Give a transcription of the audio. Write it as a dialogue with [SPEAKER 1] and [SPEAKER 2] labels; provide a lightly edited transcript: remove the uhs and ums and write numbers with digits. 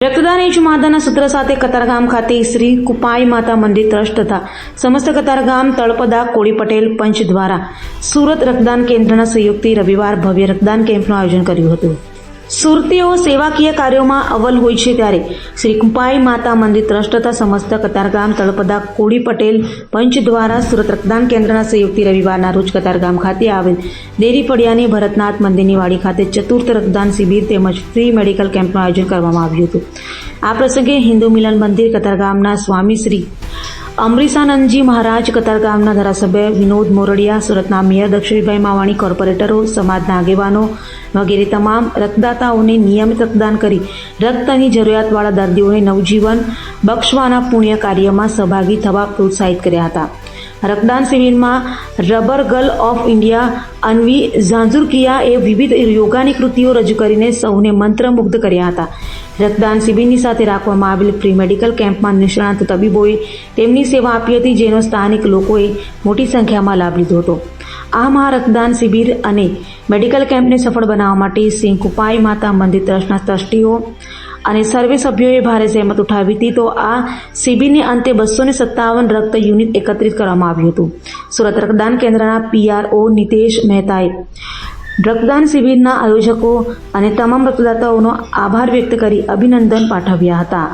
[SPEAKER 1] રક્તદાન એ માતાના સૂત્ર સાથે કતારગામ ખાતે શ્રી કુપાઈ માતા મંદિર ટ્રસ્ટ તથા સમસ્ત કતારગામ તળપદા કોળી પટેલ પંચ દ્વારા સુરત રક્તદાન કેન્દ્રના સહયોગથી રવિવાર ભવ્ય રક્તદાન કેમ્પનું આયોજન કર્યું હતું। સુરતીઓ સેવાકીય કાર્યોમાં અવ્વલ હોય છે ત્યારે શ્રી કુપાઈ માતા મંદિર ટ્રસ્ટ તથા સમસ્ત કતારગામ તળપદા કોળી પટેલ પંચ દ્વારા સુરત રક્તદાન કેન્દ્રના સહયોગથી રવિવારના રોજ કતારગામ ખાતે આવેલ ડેરી ફળિયાની ભરતનાથ મંદિરની વાડી ખાતે ચતુર્થ રક્તદાન શિબિર તેમજ ફ્રી મેડિકલ કેમ્પનું આયોજન કરવામાં આવ્યું હતું। આ પ્રસંગે હિન્દુ મિલન મંદિર કતારગામના સ્વામી શ્રી અમરીશાનંદજી મહારાજ, કતારગામના ધારાસભ્ય વિનોદ મોરડિયા, સુરતના મેયર દક્ષિણભાઈ માવાણી, કોર્પોરેટરો, સમાજના આગેવાનો વગેરે તમામ રક્તદાતાઓને નિયમિત રક્તદાન કરી રક્તની જરૂરિયાતવાળા દર્દીઓને નવજીવન બક્ષવાના પુણ્ય કાર્યમાં સહભાગી થવા પ્રોત્સાહિત કર્યા હતા। રક્તદાન શિબિરમાં rubber girl of India Anvi ઝાંઝુરકિયાએ વિવિધ યોગાની કૃતિઓ રજૂ કરીને સૌને મંત્રમુગ્ધ કર્યા હતા। રક્તદાન શિબિરની સાથે રાખવામાં આવેલ ફ્રી મેડિકલ કેમ્પમાં નિષ્ણાત તબીબોએ તેમની સેવા આપી હતી, જેનો સ્થાનિક લોકોએ મોટી સંખ્યામાં લાભ લીધો હતો। આ મહા રક્તદાન શિબિર અને મેડિકલ કેમ્પને સફળ બનાવવા માટે શ્રી કુપાઈ માતા મંદિર ટ્રસ્ટના ટ્રસ્ટીઓ અને સર્વે સભ્યોએ ભારે જહેમત ઉઠાવી હતી। તો આ શિબિરને અંતે 257 રક્ત યુનિટ એકત્રિત કરવામાં આવ્યું હતું। સુરત રક્તદાન કેન્દ્રના PRO નિતેશ મહેતાએ રક્તદાન શિબિરના આયોજકો અને તમામ રક્તદાતાઓનો આભાર વ્યક્ત કરી અભિનંદન પાઠવ્યા હતા।